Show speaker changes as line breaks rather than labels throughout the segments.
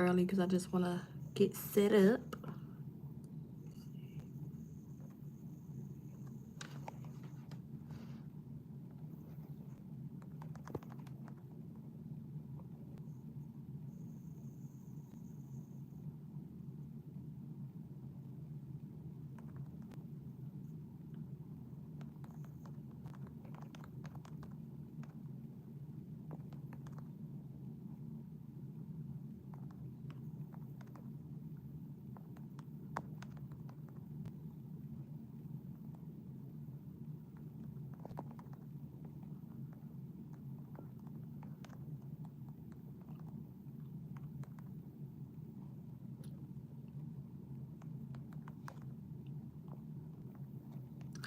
early because I just want to get set up.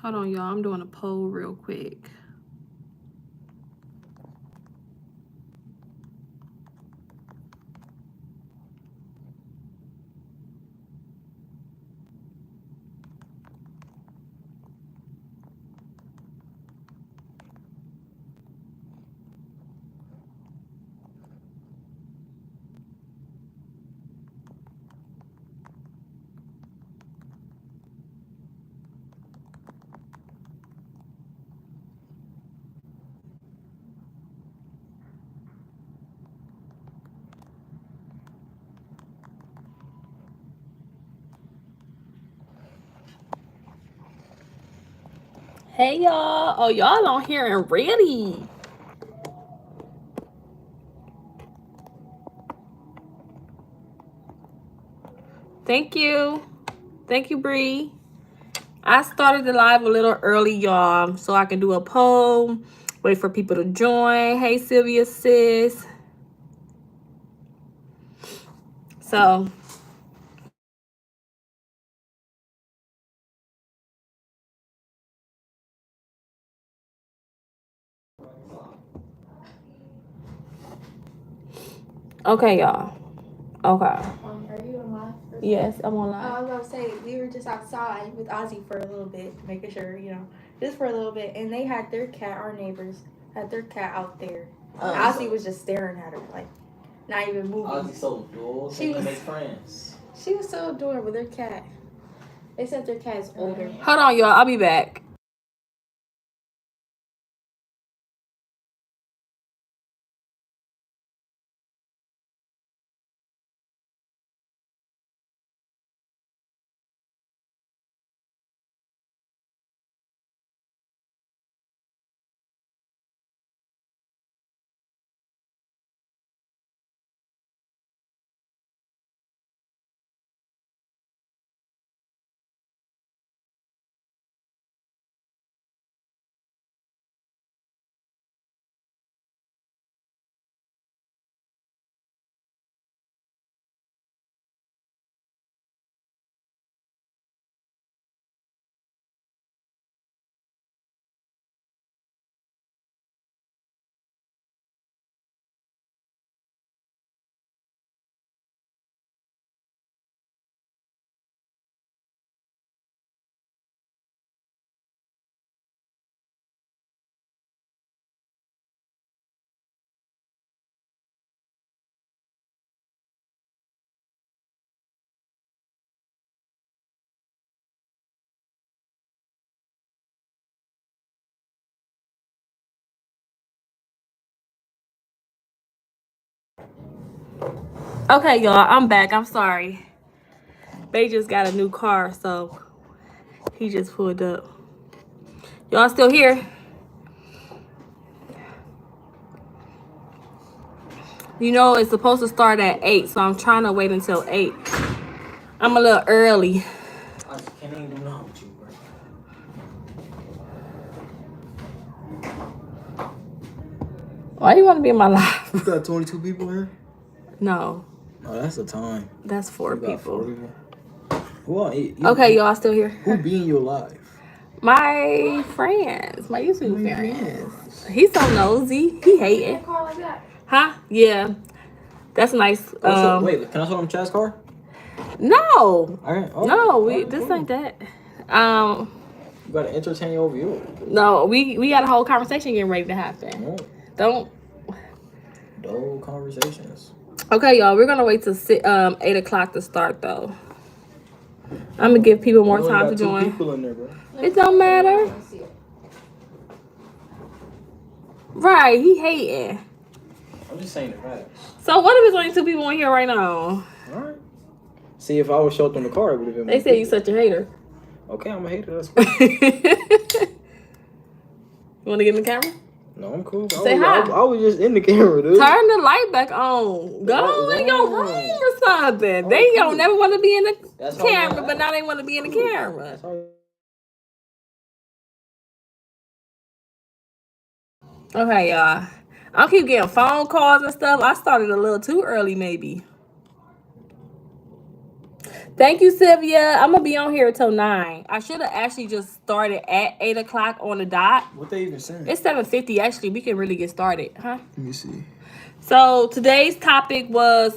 Hold on, y'all. I'm doing a poll real quick. Hey, y'all. Oh, y'all on here and ready. Thank you. Thank you, Bree. I started the live a little early, y'all, so I can do a poll. Wait for people to join. Hey, Sylvia, sis. So... okay, y'all. Okay.
Are you on live?
Yes, I'm on live.
I was about to say, we were just outside with Ozzy for a little bit, making sure, just for a little bit. And they had their cat, our neighbors, had their cat out there. And Ozzy was just staring at her, like, not even moving.
Ozzy's so adorable. She was make friends.
She was so adorable, their cat. They said their cat is older.
Hold on, y'all. I'll be back. Okay, y'all. I'm back. I'm sorry. They just got a new car, so he just pulled up. Y'all still here? You know, it's supposed to start at 8, so I'm trying to wait until 8. I'm a little early.
I can't even do nothing with you, bro.
Why you want to be in my life?
You got 22 people here?
No.
Oh, that's a time.
That's 4 people.
4 people.
Okay, y'all still here?
Who be in your life?
My friends. My YouTube friends. He's so nosy. He hating. Huh? Yeah. That's nice.
Wait, can I show them Chad's car?
No.
Alright.
This ain't that.
You gotta entertain your viewer.
No, we got a whole conversation getting ready to happen.
No.
Don't.
Dull conversations.
Okay, y'all, we're gonna wait till 8 o'clock to start though. I'm gonna give people more
You only
time
got
to
two
join.
people in there, bro.
It don't matter. Right, he hating.
I'm just saying the facts.
So what if it's only 2 people in here right now?
Alright. See, if I was showed them the car, it would have been
They
more
said you
people.
such a hater.
Okay, I'm a hater. That's cool.
You wanna get in the camera?
No, I'm cool.
Say hi.
I was just in the camera, dude.
Turn the light back on. Go
light is
in your
on.
room or something.
Oh,
They
cool.
don't never want to be in the
That's all
camera,
I
but now they want to be in the camera.
That's all.
Okay, y'all. I keep getting phone calls and stuff. I started a little too early, maybe. Thank you, Sylvia. I'm gonna be on here till 9. I should have actually just started at 8 o'clock on the dot.
What they even saying?
It's 7:50. Actually, we can really get started, huh?
Let me see.
So today's topic was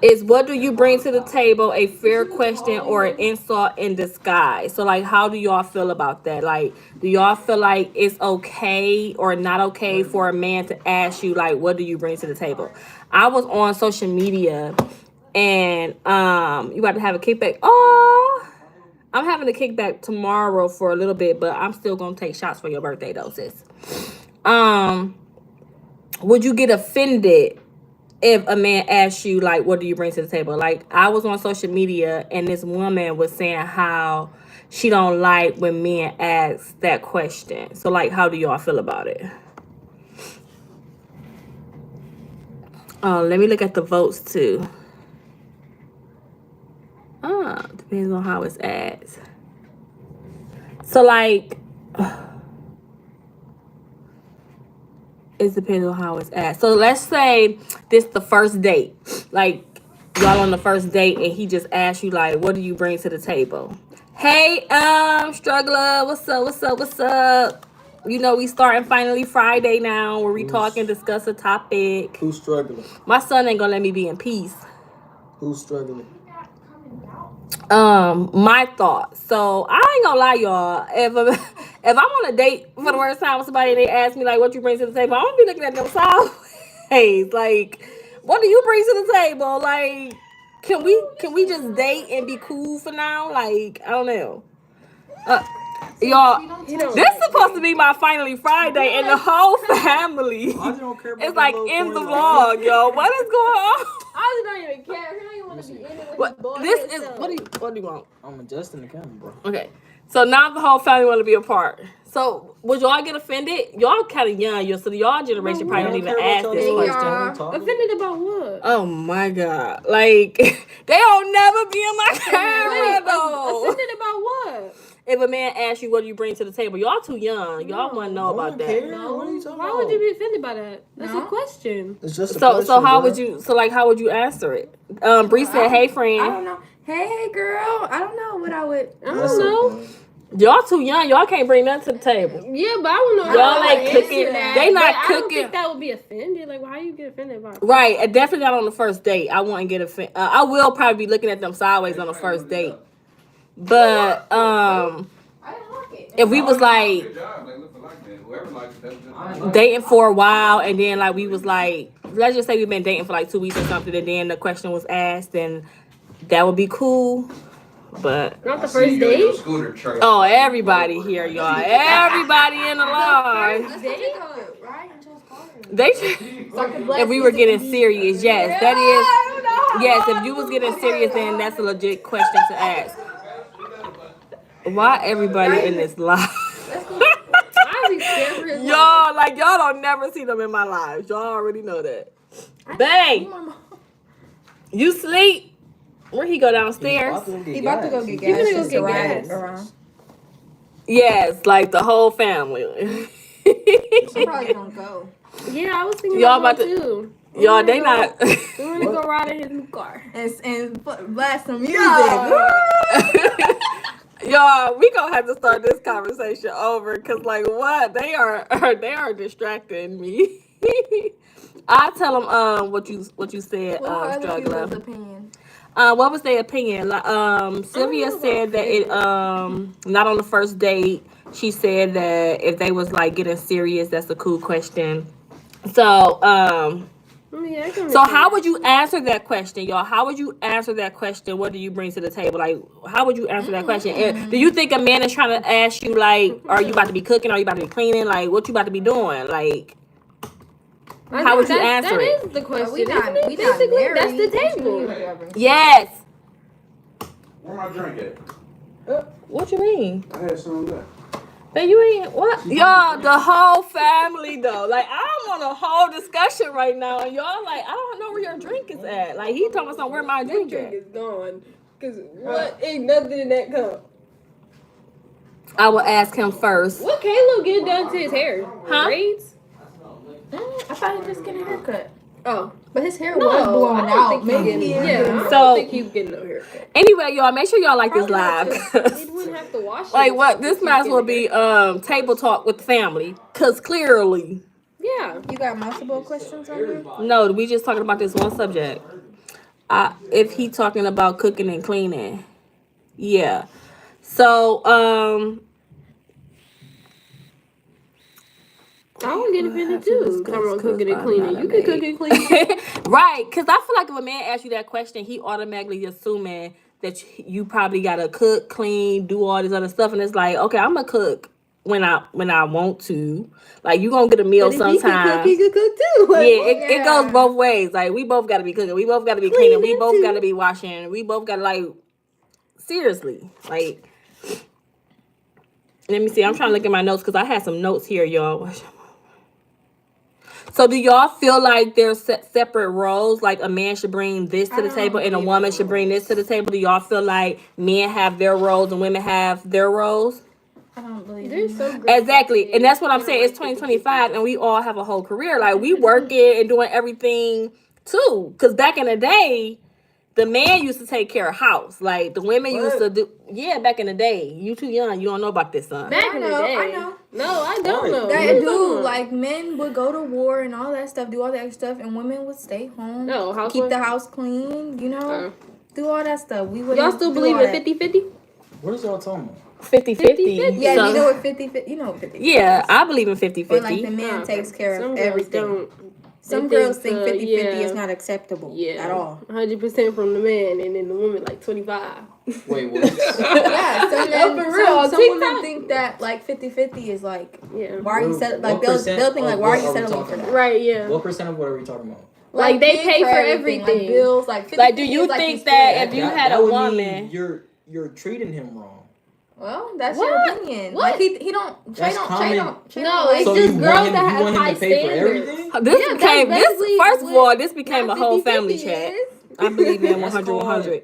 is what do you bring to the table, a fair question or an insult in disguise? So like, how do y'all feel about that? Like, do y'all feel like it's okay or not okay for a man to ask you like, what do you bring to the table? I was on social media and you about to have a kickback. Oh, I'm having a kickback tomorrow for a little bit, but I'm still gonna take shots for your birthday though, sis. Would you get offended if a man asks you like, what do you bring to the table? Like, I was on social media and this woman was saying how she don't like when men ask that question. So like, how do y'all feel about it? Oh, let me look at the votes too. Depends on how it's asked. So like, it depends on how it's asked. So let's say this the first date. Like, y'all on the first date and he just asks you like, what do you bring to the table? Hey, struggler, what's up? You know, we starting finally Friday now where we talk and discuss a topic.
Who's struggling?
My son ain't gonna let me be in peace.
Who's struggling?
My thoughts. So I ain't gonna lie, y'all. If I'm on a date for the first time with somebody and they ask me like, what you bring to the table, I'm gonna be looking at them sideways. Like, what do you bring to the table? Like, can we just date and be cool for now? Like, I don't know. Y'all, this is supposed to be my finally Friday, and the whole family is like in the vlog, yo. What is going on?
I don't even care. He don't even want to be in it with
What
his boy
this is?
himself.
What do you want?
I'm adjusting the camera, bro.
Okay, so now the whole family want to be a part. So would y'all get offended? Y'all kind of young, so y'all generation probably don't even ask this question.
Offended about what?
Oh my god! Like they don't never be in my camera though.
Offended about what?
If a man asks you what do you bring to the table, y'all too young. Y'all want to know about that.
No.
What are you talking
Why
about?
would you be offended by that? That's a question.
It's just a
So
question,
how
bro.
would you? So like, how would you answer it? Bree said, "Hey, friend."
I don't know. Hey, girl. I don't know what I would. I
That's
don't know.
okay.
Y'all too young. Y'all can't bring nothing to the table.
Yeah, but I don't know.
Y'all like cooking. They not
I don't
cooking.
think that would be offended. Like, why you get offended about it?
Right, and definitely not on the first date. I wouldn't get offended. I will probably be looking at them sideways on the first date. But if we was like dating for a while and then like we was like, let's just say we've been dating for like 2 weeks or something, and then the question was asked, then that would be cool. But
Not the first date.
oh, everybody here, y'all. Everybody in the line. They if we were getting serious, yes, that is yes. If you was getting serious, then that's a legit question to ask. Why everybody in this live? Y'all, like y'all don't never see them in my lives. Y'all already know that. Bang! You sleep? Where he go downstairs?
He about to go get gas. He's gonna go get gas.
Yes, like the whole family.
I'm probably gonna go. Yeah, I was thinking
Y'all
about
about to-
too.
Y'all, they not.
We're gonna go ride in his new car
and blast some music.
Y'all, we gonna have to start this conversation over because, like, what they are distracting me. I tell them what you said, struggler.
Opinion?
What was their opinion? Like, Sylvia said that it not on the first date. She said that if they was like getting serious, that's a cool question. So
mean, I can
So
understand
how
that.
would you answer that question, y'all? How would you answer that question? What do you bring to the table? Like, how would you answer that question? And do you think a man is trying to ask you, like, are you about to be cooking? Are you about to be cleaning? Like, what you about to be doing? Like, how would you answer
that
it?
That is the question.
We not,
isn't it?
we not
Basically,
married.
that's the
What you
table.
mean, whatever?
Yes.
Where my drink at?
What you mean?
I had some left.
But you ain't what? Y'all, the whole family though. Like I'm on a whole discussion right now, and y'all like I don't know where your drink is at. Like he talking about where my drink
Drink
at.
is gone. Cause what ain't nothing in that cup.
I will ask him first.
What Caleb getting done to his hair?
Huh?
Braids?
I thought he was just getting a haircut.
Oh.
But his hair
No,
was blown
I don't
out.
think he
Maybe
getting,
he is.
yeah, I
So-
don't think he's getting no haircut.
Anyway, y'all make sure y'all like this
Probably
live.
not,
He wouldn't have to wash it.
Like
or
what?
something
This
if
might as
he's
well
getting
be
a
table talk with the family, cause clearly
haircut. Yeah.
You got multiple questions on here?
no, we just talking about this one subject. If he talking about cooking and cleaning, yeah. So
I don't get offended too. Talking about cooking and
I'm
cleaning.
not
You
a
can cook
maid.
and clean.
Right, because I feel like if a man asks you that question, he automatically assuming that you probably gotta cook, clean, do all this other stuff, and it's like, okay, I'm gonna cook when I want to. Like you gonna get a meal
But if he
sometime.
could cook too. Like,
Yeah, it goes both ways. Like we both gotta be cooking, we both gotta be cleaning, we both gotta be washing, we both gotta like seriously like. Let me see. I'm trying to look at my notes because I had some notes here, y'all. So do y'all feel like there's separate roles? Like a man should bring this to the table and a woman should bring this to the table? Do y'all feel like men have their roles and women have their roles?
I don't believe
There's so great.
Exactly. And that's what I'm saying. It's 2025 and we all have a whole career. Like we working and doing everything too. Because back in the day, the man used to take care of house. Like the women used to do. Yeah, back in the day. You too young. You don't know about this, son.
Back in the
I know,
day.
I know.
No, I don't know.
That
What you
do
talking about?
like men would go to war and all that stuff, do all that extra stuff, and women would stay home,
No,
keep
housewife?
the house clean, you know, do all that stuff. We would
Y'all still believe in 50-50?
What is y'all talking about?
50-50.
Yeah,
So-
you know what 50-50, you know what 50-50
Yeah,
is.
I believe in 50-50.
But like the man takes care
Some
of
girls
everything.
don't.
Some
They
girls think 50-50
yeah,
is not acceptable at all.
100% from the man, and then the woman like 25.
Wait, what?
Yeah, some
No,
men,
for real,
some women
TikTok.
think that like 50-50 is like,
Yeah.
why are you settling? Like
What
they'll
percent
think like,
of
why are
what
you
are we
settling
talking
for that?
about?
Right, yeah.
What percent of what are we talking about?
Like, they pay for
like
everything.
bills, like 50-50
Like, do you
is like
think
you
that
spend.
if you had a
would
woman-
mean you're treating him wrong.
Well, that's
What?
your opinion.
What?
Like he don't. Trey
That's
don't.
common.
Trey don't. Trey
No,
don't like,
it's
So
just
you
girls
want him,
that
you
have
want him
high
to pay
standards.
for everything?
This
Yeah,
became
that's
this
basically
first of
what
all, this became a
not
whole
50-50
family chat.
is.
I believe in
That's
100-100.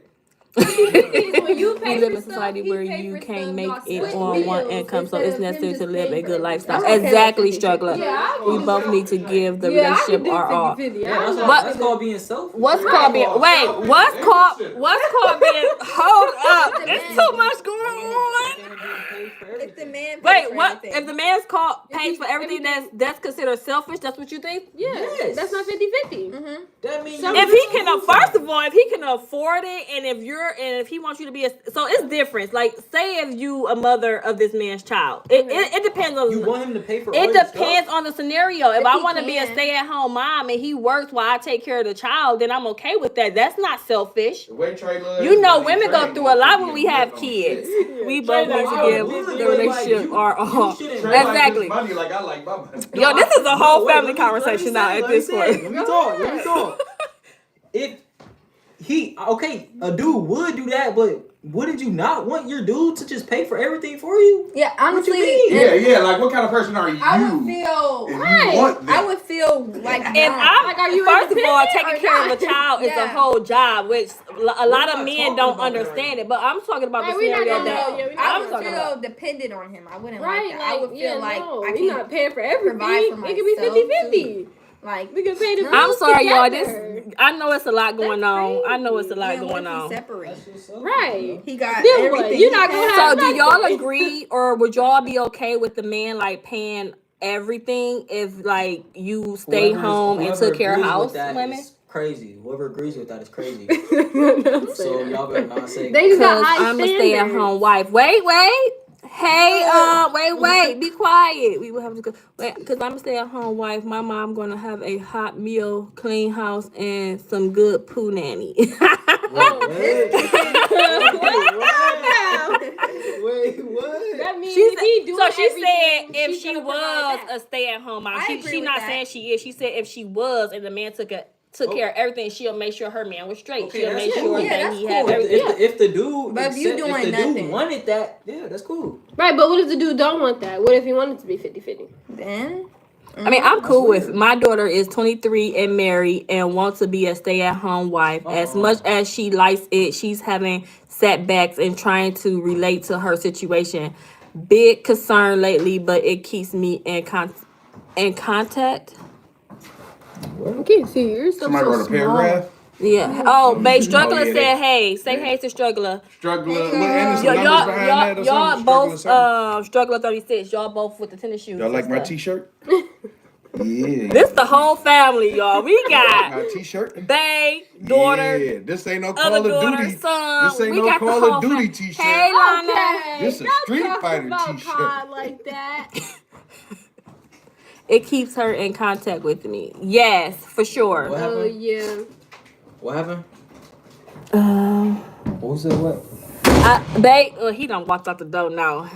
When you
We
pay
live
for
in a society
stuff, he
where
pay
you
for
can't
stuff,
make
y'all
it
split
on one
bills
income, so
instead
it's
of him
necessary to
just
live
paying
a
for
good
everything.
lifestyle.
I'm okay with
Exactly,
50-50.
struggler.
Yeah, I
We
can
both
do
need to give the
Yeah, I
relationship
can do
our all.
50-50.
Yeah, that's,
But-
that's called being selfish.
What's
Right.
called being wait? What's called being? Hold up!
the
There's
man-
too much going on.
if the man. pays
Wait,
for
what?
everything.
If the man's called
If
pays
he-
for everything,
everything-
that's considered selfish. That's what you think?
Yeah,
Yes.
that's not 50-50.
Mm-hmm.
That means
Some-
If he can, first of all, if he can afford it, and if he wants you to be so it's different. Like, say if you a mother of this man's child, it depends on.
you want him to pay for all
It
your
depends
stuff?
on the scenario. If I
he
want to be a
can.
stay-at-home mom and he works while I take care of the child, then I'm okay with that. That's not selfish.
The way Trey loves
You know,
money,
women
Trey
go
ain't
through
gonna
a lot
be
when we
in
have
debt on
kids.
shit.
We both need to
Why
give
would,
the
but, like,
relationship
you-
our all.
you shouldn't-
Trey
Exactly.
like his money like I like my money.
Yo, this is a whole
No, wait,
family
let me
conversation now
say,
at
let me
this
say,
point.
Let me talk. If a dude would do that, but wouldn't you not want your dude to just pay for everything for you?
Yeah, honestly,
mean?
Yeah, like what kind of person are you?
I would feel.
if you want that?
I would feel like.
And
not.
I'm,
Like, are you
first of all,
independent
taking
or
care of
not?
a child is a
Yeah.
whole job, which a lot
We're
of
not
men
talking
don't
about that
understand it. But I'm talking about
Right,
the
we're not
scenario
gonna
that
know. Yeah, we're not
I
I'm
would
talking
feel
about.
dependent on him. I wouldn't
Right,
like that. I would feel like I
we're
can't
not paying for everything.
provide for
It could be
myself,
50-50.
like.
We can pay the bills
I'm sorry, y'all.
together.
I know it's a lot going
That's
on. I know
crazy.
it's a lot
Man, what
going
if
on.
we separate?
Right.
He got
Then what?
everything.
You're
he
not gonna
has.
have
So do y'all
nothing.
agree, or would y'all be okay with the man like paying everything if like you stay home and took care of house women?
Crazy. Whoever agrees with that is crazy.
Don't say
So
that.
y'all better not say.
They just got
Because
high
I'm a stay-at-home
standards.
wife. Wait. Hey, wait, be quiet. We will have to go. Wait, because I'm a stay-at-home wife. My mom gonna have a hot meal, clean house, and some good poo nanny.
Wait, what?
That means
She
he doing
so she said
everything,
if
she's
she
gonna provide
was
that.
a stay-at-home mom,
I
she
agree with
not
that.
saying she is. She said if she was and the man took care of everything, she'll make sure her man was straight.
Okay,
she'll
that's
make
cool.
sure
Yeah,
that
that's
he
cool.
had everything.
If the dude,
But if you doing
if the
nothing.
dude wanted that, yeah, that's cool.
Right, but what if the dude don't want that? What if he wanted to be 50-50?
Then
I mean, I'm cool with my daughter is 23 and married and wants to be a stay-at-home wife. As much as she likes it, she's having setbacks and trying to relate to her situation. Big concern lately, but it keeps me in contact.
I can't see you. You're so
Somebody wrote a paragraph.
Yeah. Oh, babe, Struggler
yeah,
said, "Hey, say hey to Struggler."
Struggler.
Hey,
And there's
Y'all,
some numbers behind that or
y'all
something.
both
Struggler
Struggler 36. Y'all both with the tennis shoes.
Y'all like
and
my
stuff.
t-shirt? Yeah.
This the whole family, y'all. We got
My t-shirt?
babe, daughter,
Yeah, this ain't no
other
Call of
daughter,
Duty.
son.
This ain't
we
no
got
Call
the
of
whole
Duty
fam-
t-shirt.
Hey, Lana.
This is Street Fighter t-shirt.
Pod like that.
It keeps her in contact with me. Yes, for sure.
What
Oh
happened?
yeah.
What happened?
Um,
What was it? What?
babe, he done walked out the door now.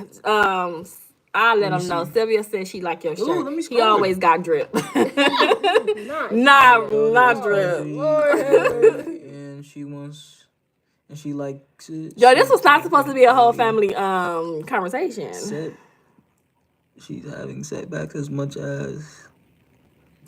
I let him know. Sylvia said she like your shirt.
Ooh, let me
He
scroll
always
it.
got drip.
Nice.
not drip.
And she wants, and she likes it.
Yo, this was not supposed to be a whole family conversation.
She's having setbacks as much as.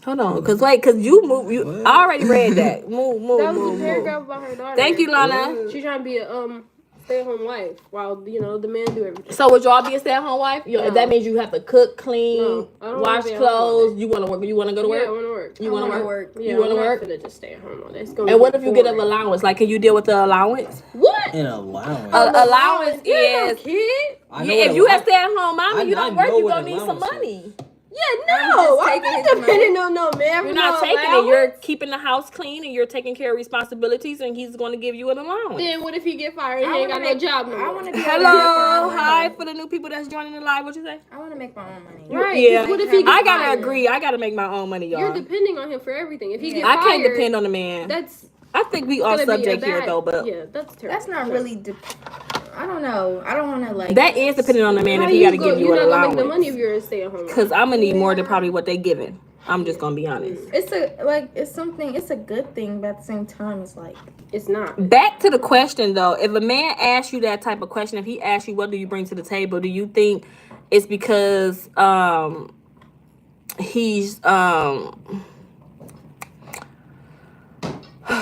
Hold on, cause you move.
What?
I already read that. Move.
That was a paragraph about her daughter.
Thank you, Lana.
She's trying to be a stay-at-home wife while the man do everything.
So would y'all be a stay-at-home wife?
No.
That means you have to cook, clean,
No, I don't wanna
wash
be at home all
clothes.
day.
You want to work? You want to go to
Yeah, I
work?
want to work.
You want to work?
Yeah,
You want to
I'm
work?
not gonna just stay at home all day. It's gonna
And what
be
if you get an
boring.
allowance? Like, can you deal with the allowance?
What?
An allowance.
Allowance
You ain't no
is
kid.
I know
if
what
you
allow-
have stay-at-home mommy, you
I
don't work.
know
You
what
gonna need some
allowance is.
money.
Yeah,
I'm
no.
just
I'm
taking
not
his
depending on no man.
You're
for
not
no
taking it.
allowance.
You're keeping the house clean and you're taking care of responsibilities, and he's going to give you an allowance.
Then what if he get fired and
I
he ain't got
wanna
no job no
I
more?
want to be
Hello, hi for the new people that's joining the live. What you say?
I want to make my own money.
Right.
Yeah.
What if he get
I gotta
fired?
agree. I gotta make my own money, y'all.
You're depending on him for everything. If he get
I
fired,
can't depend on the man.
That's
I think we off
gonna be a
subject here
bad-
though, but
yeah, that's terrible.
That's not really. I don't know. I don't want to like.
that is depending on the man
How
if he gotta
go-
give you
you're
an
not gonna make the money if
allowance.
you're a stay-at-home.
Cause I'm gonna need more than probably what they giving. I'm just gonna be honest.
It's something. It's a good thing, but at the same time, it's like.
It's not.
Back to the question though, if a man asks you that type of question, if he asks you what do you bring to the table, do you think it's because he's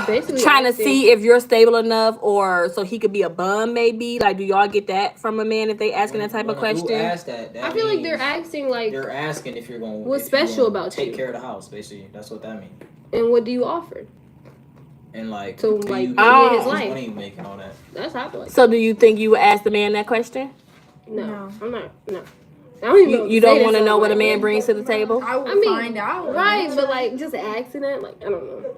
Basically
trying to
asking-
see if you're stable enough, or so he could be a bum maybe? Like, do y'all get that from a man if they asking that type of question?
Ask that,
I feel like they're asking like,
They're asking if you're going.
What's
if you're
special
gonna
about
take
you?
care of the house, basically. That's what that means.
and what do you offer?
And like,
To,
do
like,
you
make
it
make
his
life.
money making all that?
That's how I feel like.
So, do you think you would ask the man that question?
No, I'm not. No, I don't even know.
You don't want to know what a man brings to the table?
I will
I mean,
find out.
Right, but like just asking that, like I don't know.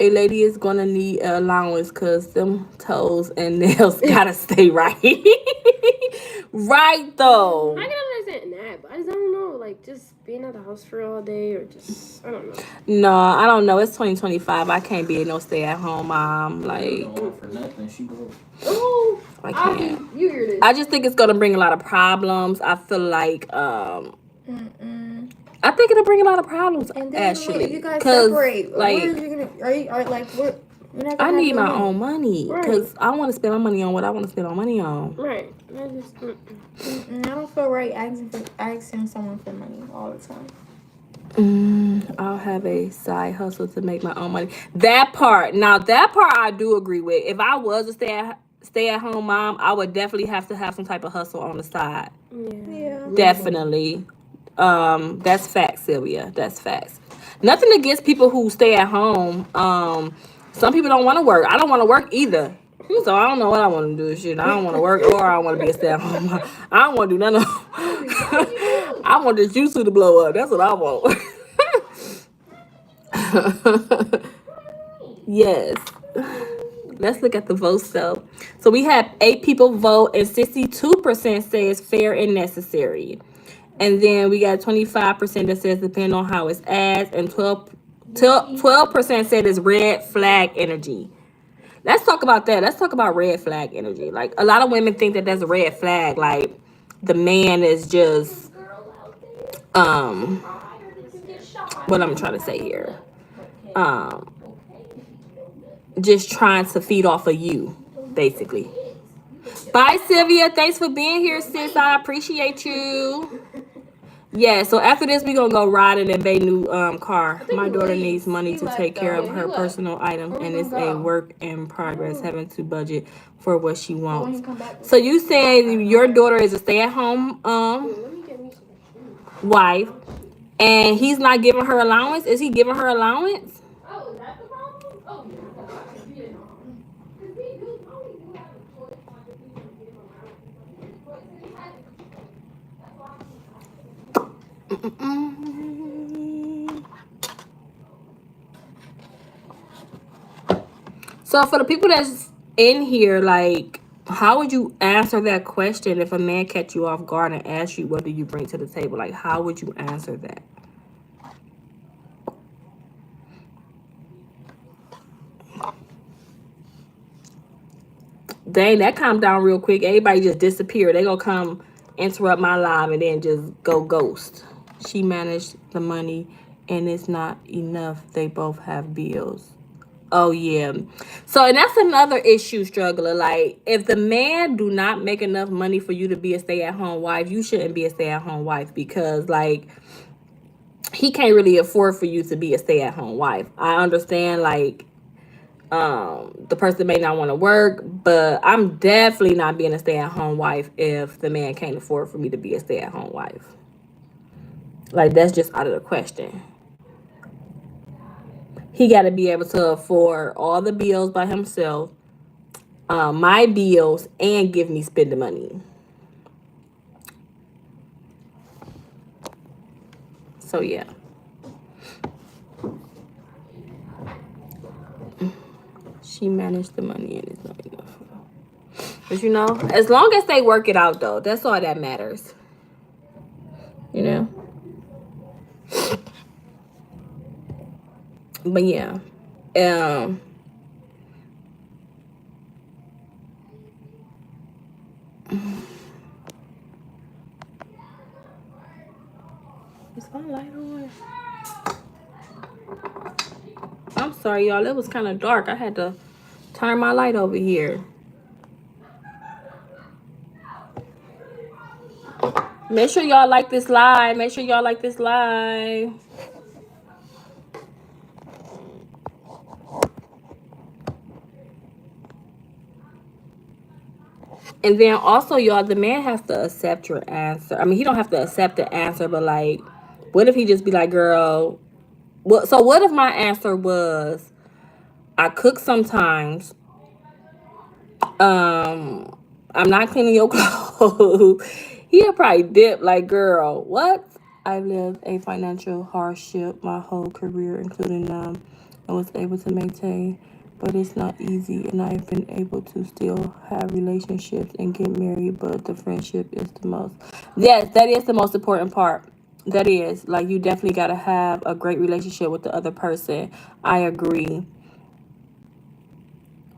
A lady is gonna need an allowance because them toes and nails gotta stay right. Right though.
I can understand that, but I just don't know. Like just being at the house for all day, or just I don't know.
No, I don't know. It's 2025. I can't be no stay-at-home mom. Like,
Don't want for nothing. She broke.
Oh,
I can't.
you hear this?
I just think it's gonna bring a lot of problems. I feel like I think it'll bring a lot of problems
And then
actually.
you guys
'Cause,
separate.
like,
What are you gonna? Are like what? You're not
I
gonna
need
have
my
no
own money
Right.
because I want to spend my money on what I want to spend my money on.
Right. I just.
I don't feel right asking someone for money all the time.
I'll have a side hustle to make my own money. That part I do agree with. If I was a stay at home mom, I would definitely have to have some type of hustle on the side.
Yeah.
Definitely. That's facts, Sylvia. That's facts. Nothing against people who stay at home. Some people don't want to work. I don't want to work either. So I don't know what I want to do. Shit, I don't want to work or I want to be a stay at home mom. I don't want to do none of. I want this jutsu to blow up. That's what I want. Yes. Let's look at the votes though. So we have 8 people vote and 62% say it's fair and necessary. And then we got 25% that says depend on how it's asked, and 12% said it's red flag energy. Let's talk about that. Let's talk about red flag energy. Like, a lot of women think that that's a red flag. Like, the man is just, what I'm trying to say here. Just trying to feed off of you, basically. Bye, Sylvia. Thanks for being here, sis. I appreciate you. Yeah, so after this, we're going to go ride in a new car. My daughter needs money to take care of her personal items, and it's a work in progress, having to budget for what she wants. So you saying your daughter is a stay-at-home wife, and he's not giving her allowance? Is he giving her allowance?
Oh, is that the problem? Oh, yeah.
So for the people that's in here, like, how would you answer that question if a man catch you off guard and ask you what do you bring to the table? Like, how would you answer that? Dang, that calmed down real quick. Everybody just disappeared. They gonna come interrupt my live and then just go ghost. She managed the money and it's not enough. They both have bills. Oh yeah. So, and that's another issue, struggler. Like, if the man do not make enough money for you to be a stay-at-home wife, you shouldn't be a stay-at-home wife, because like, he can't really afford for you to be a stay-at-home wife. I understand, like, the person may not want to work, but I'm definitely not being a stay-at-home wife if the man can't afford for me to be a stay-at-home wife. Like, that's just out of the question. He got to be able to afford all the bills by himself, my bills, and give me spending money. So yeah. She managed the money and it's not enough. But you know, as long as they work it out though, that's all that matters. You know? But yeah. Is my light on? I'm sorry, y'all. It was kind of dark. I had to turn my light over here. Make sure y'all like this live. Make sure y'all like this live. And then also, y'all, the man has to accept your answer. I mean, he don't have to accept the answer, but like, what if he just be like, girl, so what if my answer was, I cook sometimes, I'm not cleaning your clothes. He'll probably dip like, girl, what? I lived a financial hardship my whole career, including now, and was able to maintain, but it's not easy, and I've been able to still have relationships and get married, but the friendship is the most. Yes, that is the most important part. That is, like, you definitely got to have a great relationship with the other person. I agree.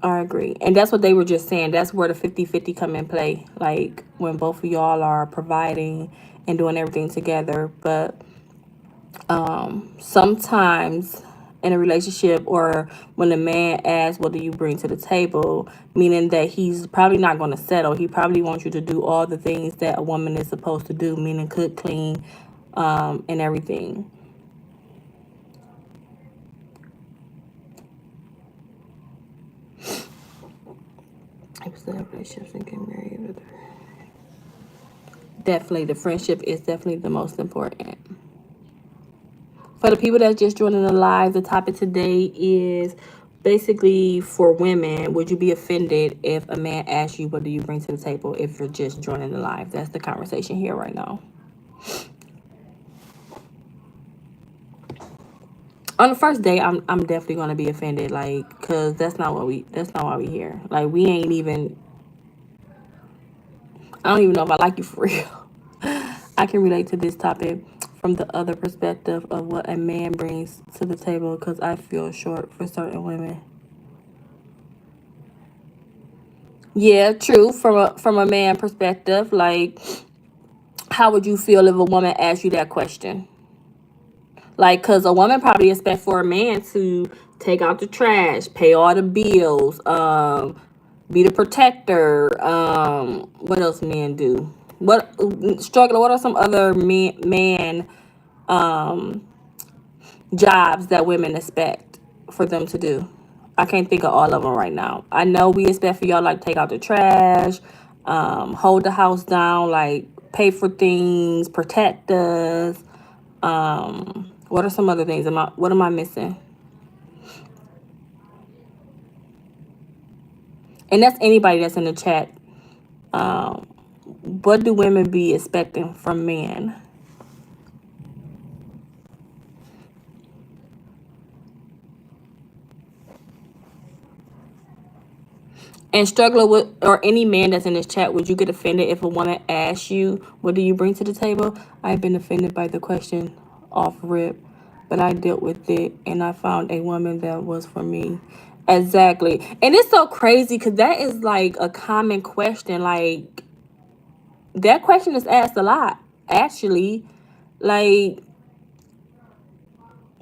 And that's what they were just saying. That's where the 50-50 come in play. Like, when both of y'all are providing and doing everything together. But sometimes in a relationship, or when a man asks, what do you bring to the table? Meaning that he's probably not going to settle. He probably wants you to do all the things that a woman is supposed to do. Meaning cook, clean, and everything. Relationships and get married. Definitely, the friendship is definitely the most important. For the people that's just joining the live, the topic today is basically for women. Would you be offended if a man asks you, what do you bring to the table, if you're just joining the live? That's the conversation here right now. On the first day, I'm definitely gonna be offended, like, cause that's not why we here. Like, we ain't even. I don't even know if I like you for real. I can relate to this topic from the other perspective of what a man brings to the table, cause I feel short for certain women. Yeah, true. From a man perspective, like, how would you feel if a woman asked you that question? Like, cause a woman probably expect for a man to take out the trash, pay all the bills, be the protector. What else men do? What struggling? What are some other man jobs that women expect for them to do? I can't think of all of them right now. I know we expect for y'all like take out the trash, hold the house down, like pay for things, protect us. What are some other things? What am I missing? And that's anybody that's in the chat. What do women be expecting from men? And struggling with, or any man that's in this chat, would you get offended if a woman asks you, what do you bring to the table? I've been offended by the question off rip, but I dealt with it and I found a woman that was for me. Exactly. And it's so crazy because that is like a common question. Like, that question is asked a lot, actually. Like,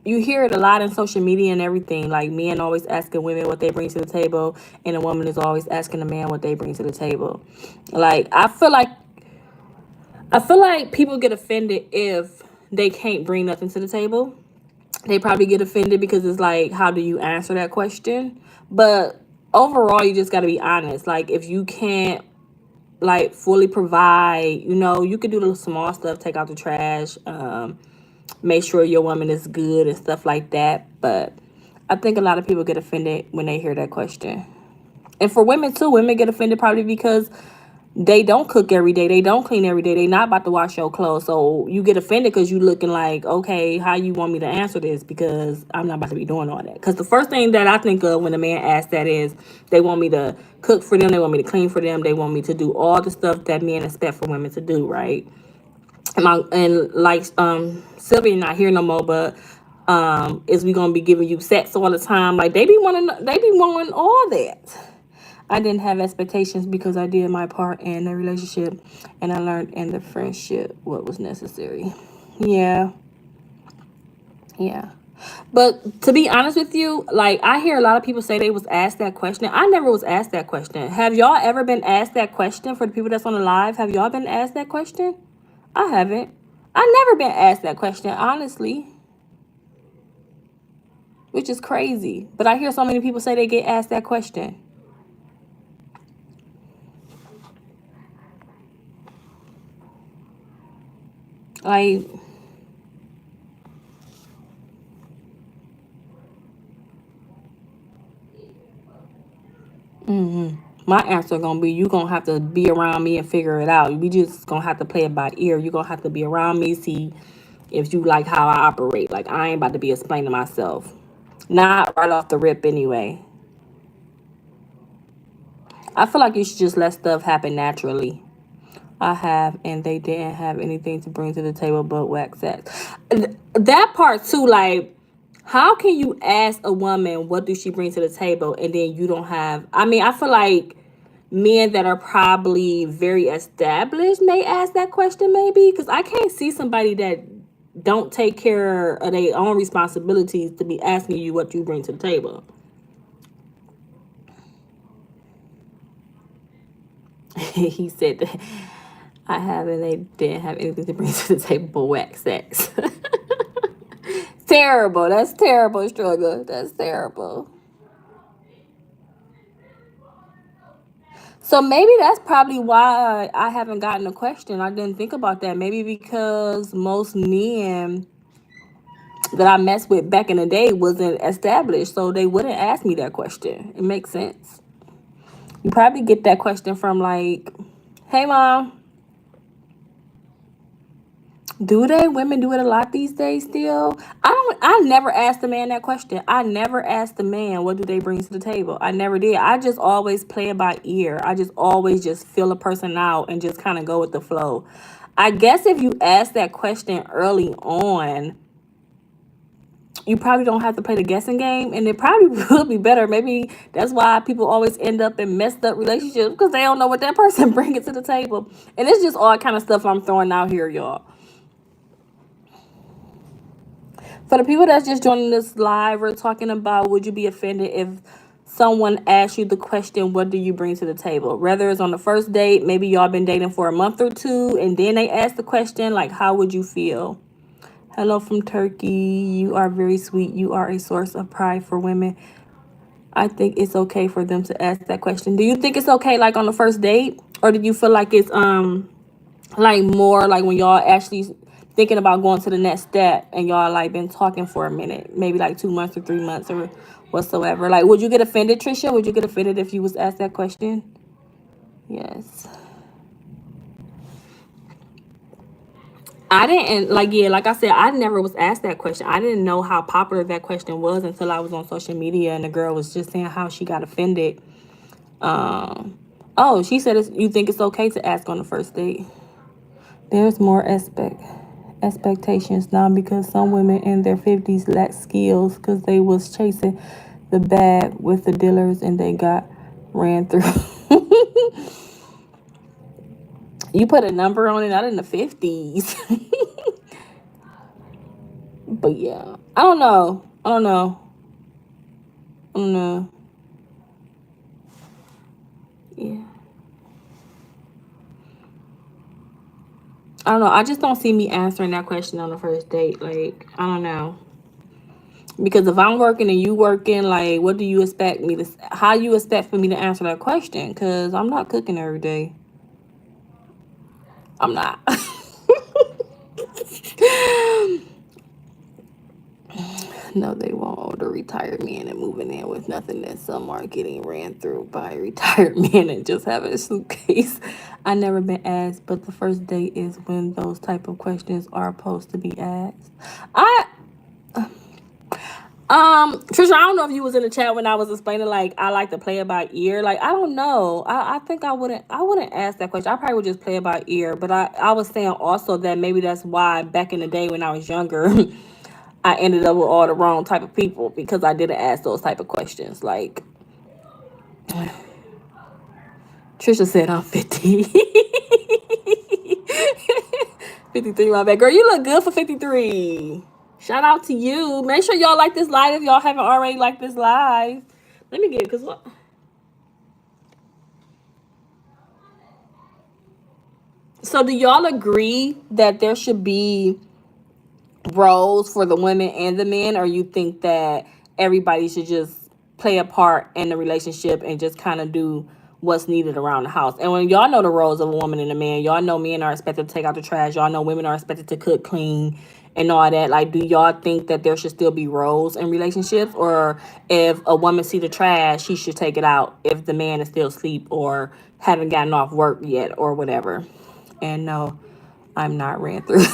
you hear it a lot in social media and everything. Like, men always asking women what they bring to the table, and a woman is always asking a man what they bring to the table. Like, I feel like people get offended if they can't bring nothing to the table. They probably get offended because it's like, how do you answer that question? But overall, you just got to be honest. Like, if you can't like fully provide, you could do the small stuff, take out the trash, make sure your woman is good and stuff like that. But I think a lot of people get offended when they hear that question. And for women too, women get offended probably because they don't cook every day, they don't clean every day, they not about to wash your clothes. So you get offended because you looking like, okay, how you want me to answer this, because I'm not about to be doing all that. Because the first thing that I think of when a man asks that is they want me to cook for them, they want me to clean for them, they want me to do all the stuff that men expect for women to do, right? And like Sylvia not here no more, but is we gonna be giving you sex all the time? Like, they be wanting all that. I didn't have expectations because I did my part in the relationship, and I learned in the friendship what was necessary. Yeah. But to be honest with you, like, I hear a lot of people say they was asked that question. I never was asked that question. Have y'all ever been asked that question? For the people that's on the live, have y'all been asked that question? I haven't. I never been asked that question, honestly. Which is crazy. But I hear so many people say they get asked that question. Like, my answer gonna be, you gonna have to be around me and figure it out. We just gonna have to play it by ear. You gonna have to be around me, see if you like how I operate. Like, I ain't about to be explaining myself. Not right off the rip anyway. I feel like you should just let stuff happen naturally. I have, and they didn't have anything to bring to the table but whack sex. That part too, like, how can you ask a woman what do she bring to the table and then you don't have? I mean, I feel like men that are probably very established may ask that question, maybe, because I can't see somebody that don't take care of their own responsibilities to be asking you what you bring to the table. He said that I have, and they didn't have anything to bring to the table but whack sex. Terrible. That's terrible, Struggle. That's terrible. So maybe that's probably why I haven't gotten a question. I didn't think about that. Maybe because most men that I messed with back in the day wasn't established, so they wouldn't ask me that question. It makes sense. You probably get that question from like, hey, mom. Do they? Women do it a lot these days still. I never asked a man that question. I never asked a man what do they bring to the table. I never did. I just always play it by ear. I just always just feel a person out and just kind of go with the flow. I guess if you ask that question early on, you probably don't have to play the guessing game, and it probably would be better. Maybe that's why people always end up in messed up relationships, because they don't know what that person bringing to the table. And it's just all kind of stuff I'm throwing out here, y'all. For the people that's just joining this live, we're talking about, would you be offended if someone asks you the question, what do you bring to the table? Whether it's on the first date, maybe y'all been dating for a month or two, and then they ask the question, like, how would you feel? Hello from Turkey. You are very sweet. You are a source of pride for women. I think it's okay for them to ask that question. Do you think it's okay, like, on the first date? Or do you feel like it's like more like when y'all actually thinking about going to the next step and y'all like been talking for a minute, maybe like 2 months or 3 months or whatsoever? Like, would you get offended, Trisha? Would you get offended if you was asked that question? Yes. I didn't, like, yeah, like I said, I never was asked that question. I didn't know how popular that question was until I was on social media and the girl was just saying how she got offended. Oh, she said you think it's okay to ask on the first date. There's more expectations now because some women in their 50s lack skills because they was chasing the bag with the dealers and they got ran through. You put a number on it, not in the 50s. But yeah, I don't know. Yeah. I don't know. I just don't see me answering that question on the first date. Like, I don't know. Because if I'm working and you working, like, what do you expect me to, how you expect for me to answer that question? Because I'm not cooking every day. I'm not. No, they won't. Older retired men and moving in with nothing, that some are getting ran through by retired men and just having a suitcase. I never been asked, but the first date is when those type of questions are supposed to be asked. Trisha, I don't know if you was in the chat when I was explaining, like, I like to play it by ear. Like, I don't know. I think I wouldn't ask that question. I probably would just play it by ear. But I was saying also that maybe that's why back in the day when I was younger, I ended up with all the wrong type of people because I didn't ask those type of questions. Like, Trisha said I'm 50. 53, my bad. Girl, you look good for 53. Shout out to you. Make sure y'all like this live if y'all haven't already liked this live. Let me get it, because what? So do y'all agree that there should be roles for the women and the men, or you think that everybody should just play a part in the relationship and just kind of do what's needed around the house? And when y'all know the roles of a woman and a man, y'all know men are expected to take out the trash, y'all know women are expected to cook, clean, and all that. Like, do y'all think that there should still be roles in relationships, or if a woman see the trash, she should take it out if the man is still asleep or haven't gotten off work yet or whatever? And no, I'm not ran through.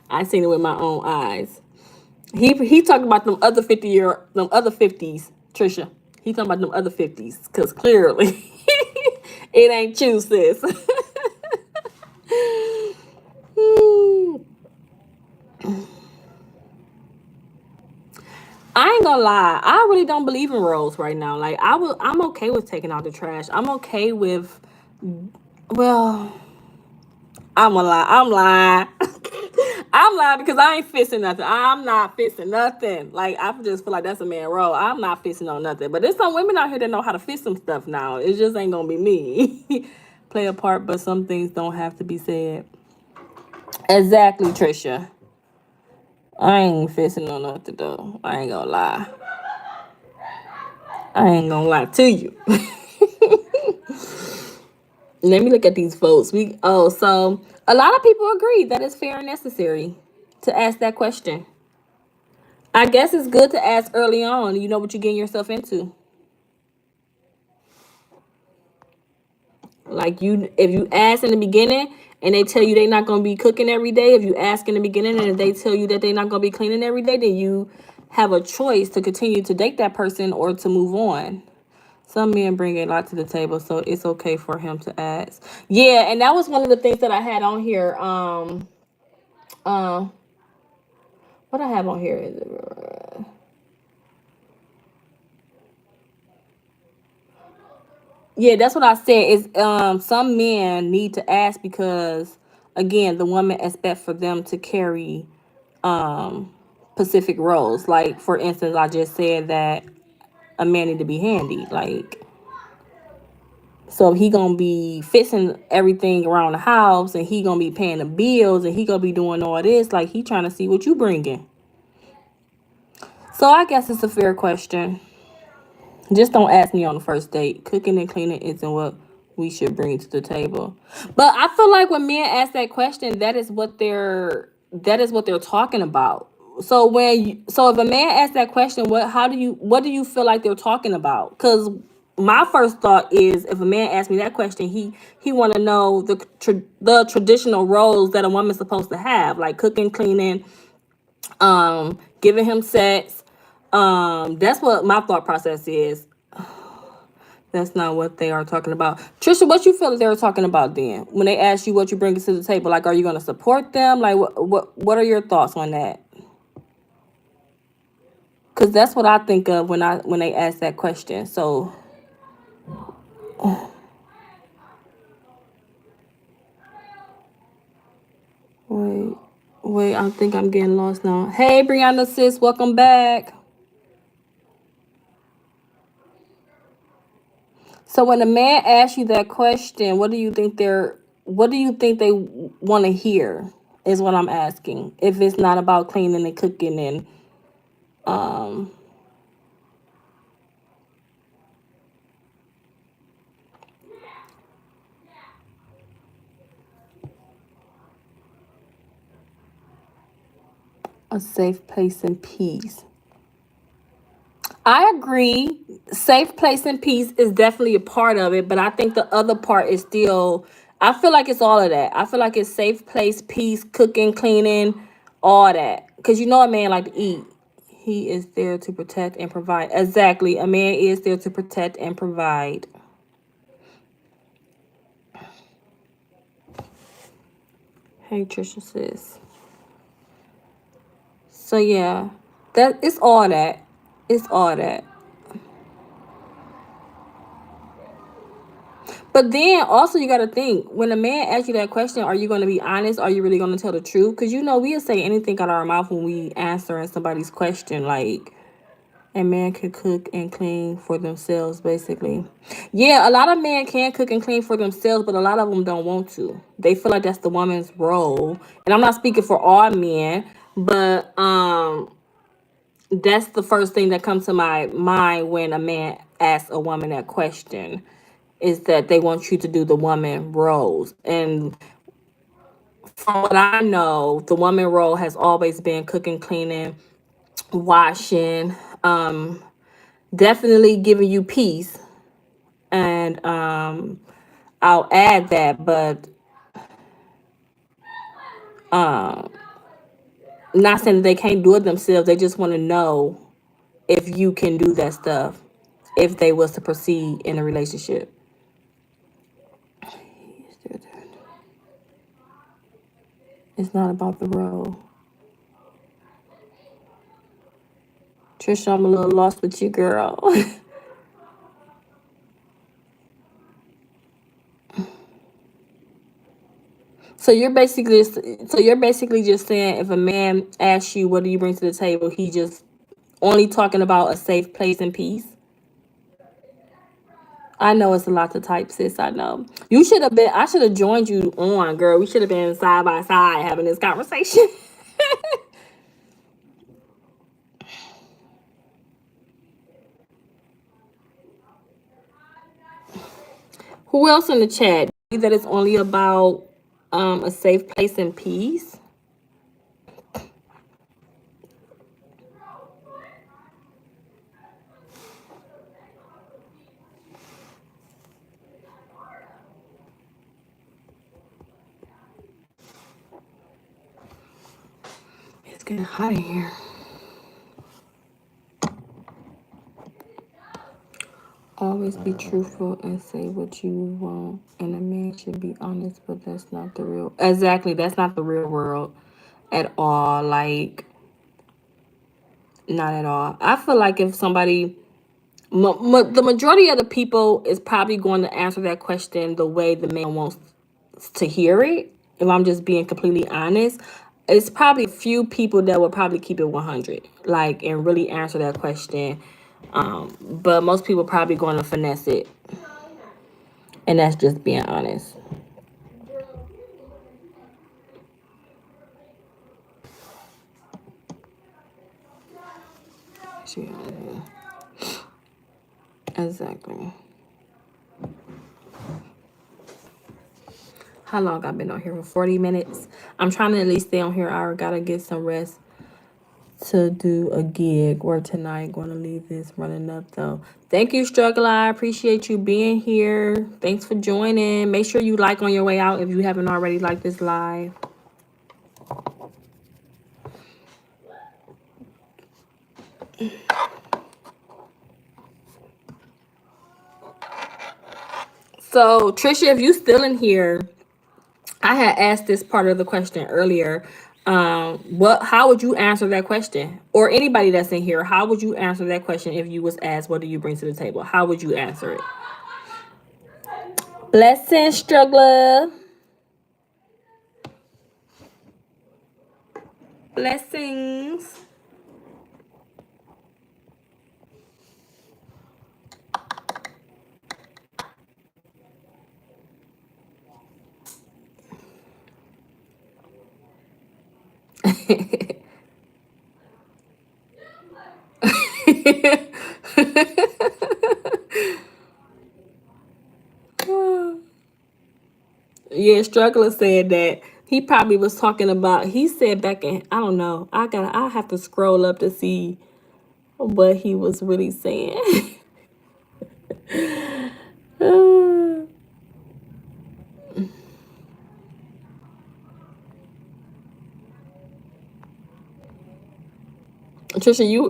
I seen it with my own eyes. He talking about them other 50s, Trisha. He talking about them other 50s, because clearly it ain't you, sis. I ain't gonna lie. I really don't believe in roles right now. Like, I'm okay with taking out the trash. I'm okay with, well, I'm gonna lie. I'm lying. I'm lying because I ain't fixing nothing. I'm not fixing nothing. Like, I just feel like that's a man role. I'm not fixing on nothing. But there's some women out here that know how to fix some stuff now. It just ain't gonna be me. Play a part, but some things don't have to be said. Exactly, Trisha. I ain't fixing on nothing though. I ain't gonna lie. I ain't gonna lie to you. Let me look at these votes. So a lot of people agree that it's fair and necessary to ask that question. I guess it's good to ask early on. You know what you're getting yourself into. Like, if you ask in the beginning and they tell you they're not going to be cooking every day, if you ask in the beginning and if they tell you that they're not going to be cleaning every day, then you have a choice to continue to date that person or to move on. Some men bring a lot to the table, so it's okay for him to ask. Yeah, and that was one of the things that I had on here. What I have on here is yeah, that's what I said. Is some men need to ask because again, the woman expect for them to carry specific roles. Like for instance, I just said that a man need to be handy. Like so if he gonna be fixing everything around the house and he gonna be paying the bills and he gonna be doing all this, like he trying to see what you bringing. So I guess it's a fair question. Just don't ask me on the first date. Cooking and cleaning isn't what we should bring to the table. But I feel like when men ask that question, that is what they're talking about. So so if a man asks that question, what do you feel like they're talking about? Because my first thought is if a man asks me that question, he want to know the traditional roles that a woman's supposed to have, like cooking, cleaning, giving him sex. That's what my thought process is. That's not what they are talking about. Trisha, what you feel that they were talking about then? When they ask you what you bring to the table, like, are you going to support them? Like, what are your thoughts on that? Because that's what I think of when they ask that question. So, wait, I think I'm getting lost now. Hey, Brianna, sis, welcome back. So when a man asks you that question, what do you think they want to hear? Is what I'm asking. If it's not about cleaning and cooking and a safe place and peace. I agree. Safe place and peace is definitely a part of it, but I think the other part is still. I feel like it's all of that. I feel like it's safe place, peace, cooking, cleaning, all that. Cause you know a man like to eat. He is there to protect and provide. Exactly. A man is there to protect and provide. Hey, Trisha sis. So yeah, that it's all that. It's all that. But then also you got to think when a man asks you that question, are you going to be honest? Are you really going to tell the truth? Because you know we'll say anything out of our mouth when we answering somebody's question. Like a man can cook and clean for themselves, basically. Yeah, a lot of men can cook and clean for themselves, but a lot of them don't want to. They feel like that's the woman's role. And I'm not speaking for all men, but that's the first thing that comes to my mind when a man asks a woman that question is that they want you to do the woman roles. And from what I know, the woman role has always been cooking, cleaning, washing, definitely giving you peace. And I'll add that, but not saying that they can't do it themselves. They just want to know if you can do that stuff if they was to proceed in a relationship. It's not about the role. Trisha, I'm a little lost with you, girl. So you're basically just saying if a man asks you what do you bring to the table, he just only talking about a safe place and peace. I know it's a lot to type, sis. I know. You should have been I should have joined you on, girl. We should have been side by side having this conversation. Who else in the chat? That it's only about a safe place and peace. getting hot in here. Always be truthful and say what you want. And a man should be honest, but that's not the real. Exactly, that's not the real world at all. Like, not at all. I feel like if somebody, the majority of the people is probably going to answer that question the way the man wants to hear it. If I'm just being completely honest, it's probably a few people that will probably keep it 100, like, and really answer that question. But most people probably going to finesse it, and that's just being honest. Exactly. How long I've been on here? For 40 minutes. I'm trying to at least stay on here. I gotta get some rest to do a gig or tonight. Going to leave this running up though. Thank you, Struggle. I appreciate you being here. Thanks for joining. Make sure you like on your way out if you haven't already liked this live. So, Trisha, if you still in here, I had asked this part of the question earlier. How would you answer that question? Or anybody that's in here, how would you answer that question if you was asked, what do you bring to the table? How would you answer it? Blessings, Struggler. Blessings. Yeah, Struggler said that he probably was talking about, he said back in, I don't know, I have to scroll up to see what he was really saying. Trisha, you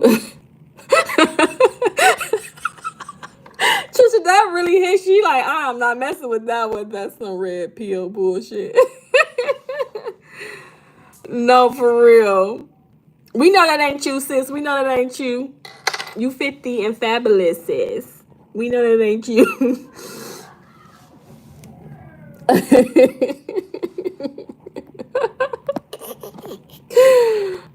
Trisha, that really hit. She like, I'm not messing with that one. That's some red pill bullshit. No, for real. We know that ain't you, sis. We know that ain't you. You 50 and fabulous, sis. We know that ain't you.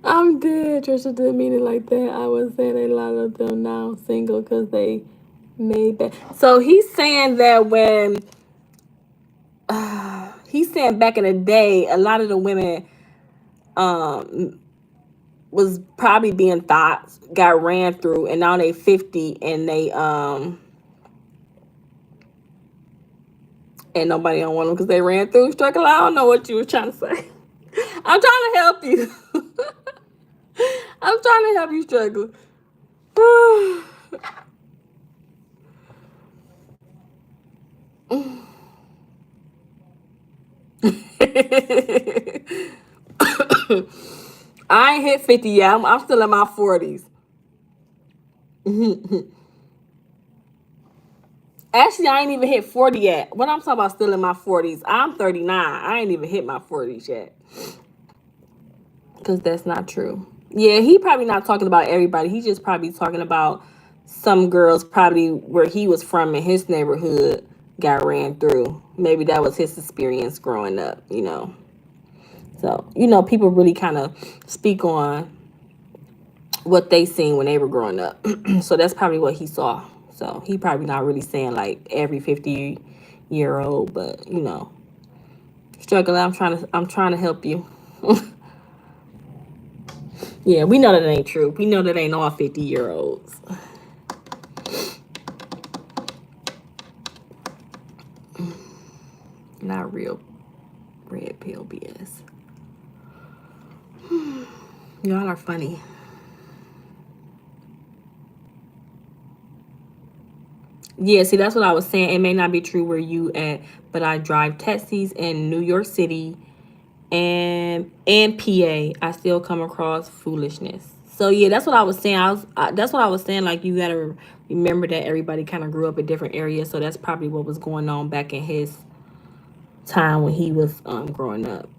I'm dead. Trisha didn't mean it like that. I was saying a lot of them now single because they made that. So he's saying that when he's saying back in the day, a lot of the women was probably being thought got ran through, and now they 50 and they and nobody don't want them because they ran through. Struggle. I don't know what you were trying to say. I'm trying to help you. I'm trying to help you, Struggle. I ain't hit 50 yet. I'm still in my 40s. Actually, I ain't even hit 40 yet. What I'm talking about, still in my 40s. I'm 39. I ain't even hit my 40s yet. Because that's not true. Yeah, he probably not talking about everybody. He just probably talking about some girls probably where he was from in his neighborhood got ran through. Maybe that was his experience growing up, you know. So, you know, people really kind of speak on what they seen when they were growing up. So that's probably what he saw. So he probably not really saying like every 50-year-old, but you know, Struggle. I'm trying to help you. Yeah, we know that ain't true. We know that ain't all 50-year-olds. Not real red pill BS. Y'all are funny. Yeah, see, that's what I was saying. It may not be true where you at, but I drive taxis in New York City and PA, I still come across foolishness. So yeah, that's what I was saying. That's what I was saying. Like, you gotta remember that everybody kind of grew up in different areas, so that's probably what was going on back in his time when he was growing up.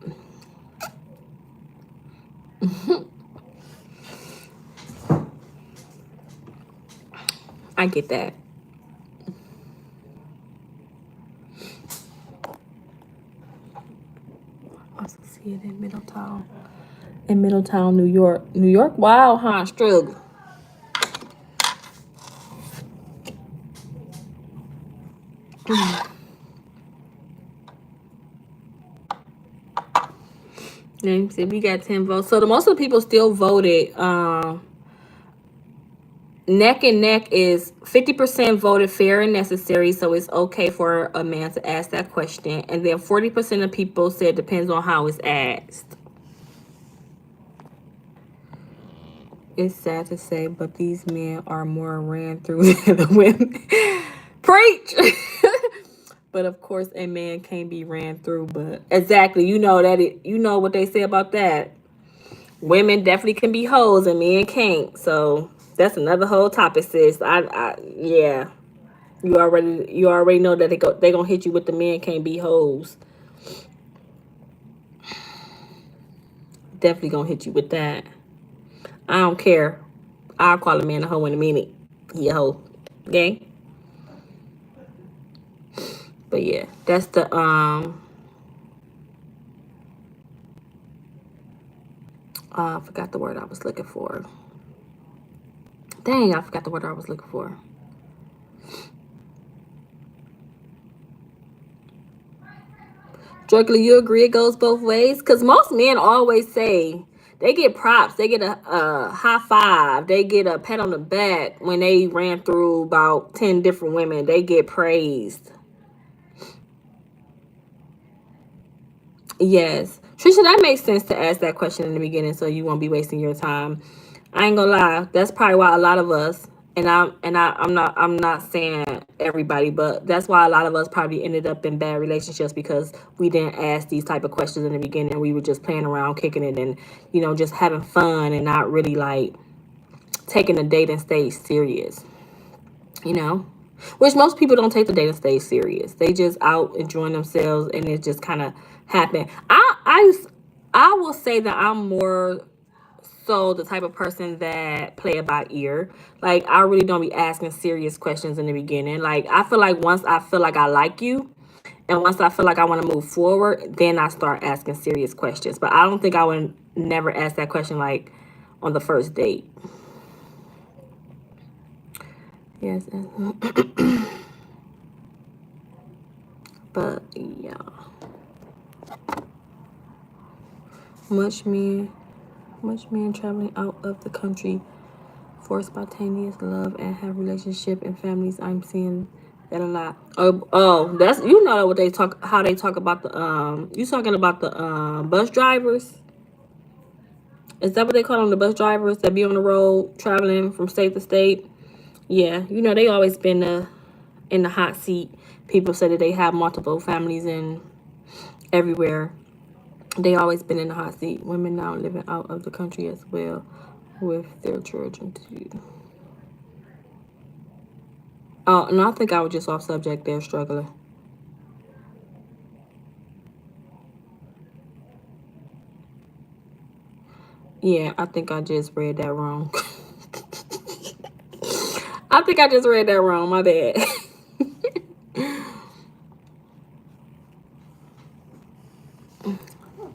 I get that. I also see it in Middletown. In Middletown, New York. New York, wow, huh? Struggle. Let me see. We got 10 votes. So the most of the people still voted. Neck and neck is 50% voted fair and necessary, so it's okay for a man to ask that question. And then 40% of people said depends on how it's asked. It's sad to say, but these men are more ran through than the women. Preach! But of course, a man can't be ran through. But exactly, you know what they say about that. Women definitely can be hoes and men can't. So that's another whole topic, sis. Yeah. You already know that they gonna hit you with the men can't be hoes. Definitely gonna hit you with that. I don't care. I'll call a man a hoe in a minute. He a hoe. Okay? But yeah, that's the I forgot the word I was looking for. Dang, I forgot the word I was looking for. Joyfully, you agree it goes both ways? Because most men always say they get props. They get a high five. They get a pat on the back when they ran through about 10 different women. They get praised. Yes. Trisha, that makes sense to ask that question in the beginning so you won't be wasting your time. I ain't gonna lie. That's probably why a lot of us, I'm not saying everybody, but that's why a lot of us probably ended up in bad relationships, because we didn't ask these type of questions in the beginning. We were just playing around, kicking it, and just having fun and not really like taking the dating stage serious. Which most people don't take the dating stage serious. They just out enjoying themselves, and it just kind of happened. I will say that I'm more so the type of person that play it by ear. Like, I really don't be asking serious questions in the beginning. Like, I feel like once I feel like I like you, and once I feel like I want to move forward, then I start asking serious questions. But I don't think I would never ask that question like on the first date. Yes. But yeah. Much men traveling out of the country for spontaneous love and have relationship and families. I'm seeing that a lot. Oh, that's what they talk. How they talk about the You talking about the bus drivers? Is that what they call them, the bus drivers that be on the road traveling from state to state? Yeah, they always been in the hot seat. People say that they have multiple families in everywhere. They always been in the hot seat. Women now living out of the country as well with their children too. Oh, no, I think I was just off subject there, struggling. Yeah, I think I just read that wrong. I think I just read that wrong. My bad.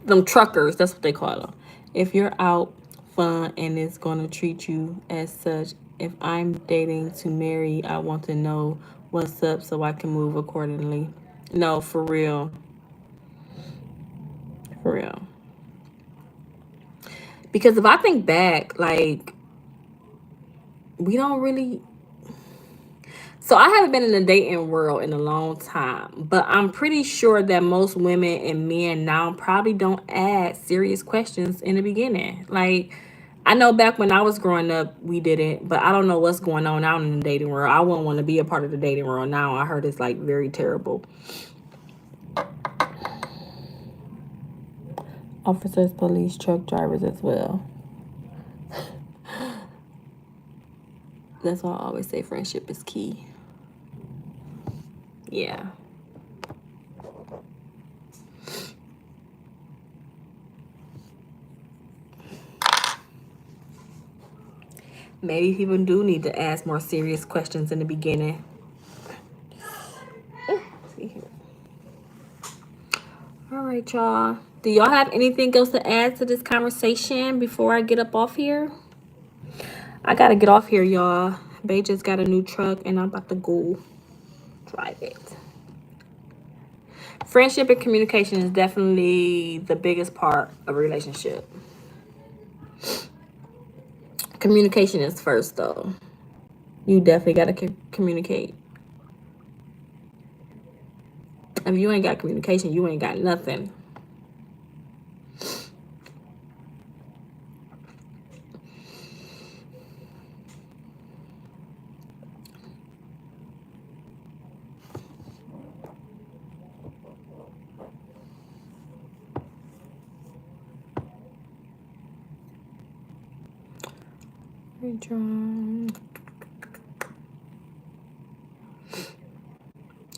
Them truckers, that's what they call them. If you're out fun and it's going to treat you as such, if I'm dating to marry, I want to know what's up so I can move accordingly. No, for real. For real. Because if I think back, like, we don't really... So I haven't been in the dating world in a long time, but I'm pretty sure that most women and men now probably don't ask serious questions in the beginning. Like, I know back when I was growing up, we didn't, but I don't know what's going on out in the dating world. I wouldn't want to be a part of the dating world now. I heard it's like very terrible. officers, police, truck drivers as well. That's why I always say friendship is key. Yeah. Maybe people do need to ask more serious questions in the beginning. All right, y'all. Do y'all have anything else to add to this conversation before I get up off here? I gotta get off here, y'all. Bae just got a new truck and I'm about to go drive it. Friendship and communication is definitely the biggest part of a relationship. Communication is first, though. You definitely gotta communicate. If you ain't got communication, you ain't got nothing.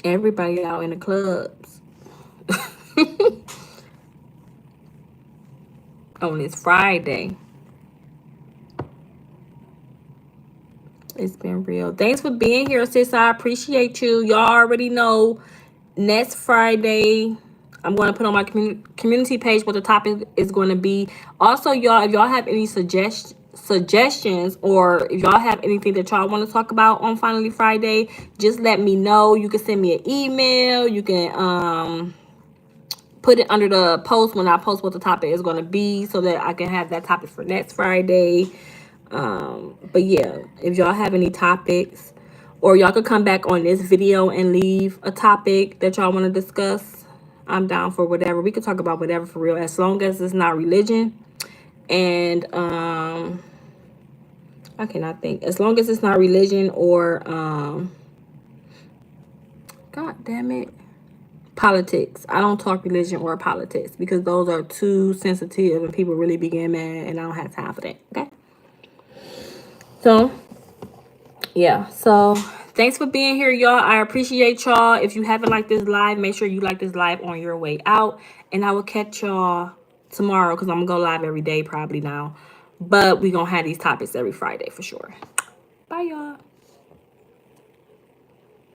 Everybody out in the clubs. On this Friday. It's been real. Thanks for being here, sis. I appreciate you. Y'all already know next Friday I'm going to put on my community page what the topic is going to be. Also, y'all, if y'all have any suggestions or if y'all have anything that y'all want to talk about on Finally Friday, just let me know. You can send me an email. You can put it under the post when I post what the topic is going to be so that I can have that topic for next Friday. But yeah, if y'all have any topics, or y'all could come back on this video and leave a topic that y'all want to discuss, I'm down for whatever. We could talk about whatever for real, as long as it's not religion. And I cannot think. As long as it's not religion or God damn it, politics. I don't talk religion or politics because those are too sensitive and people really be getting mad, and I don't have time for that. Okay. So yeah, so thanks for being here, y'all. I appreciate y'all. If you haven't liked this live, make sure you like this live on your way out, and I will catch y'all tomorrow because I'm gonna go live every day probably now, but we gonna have these topics every Friday for sure. Bye, y'all.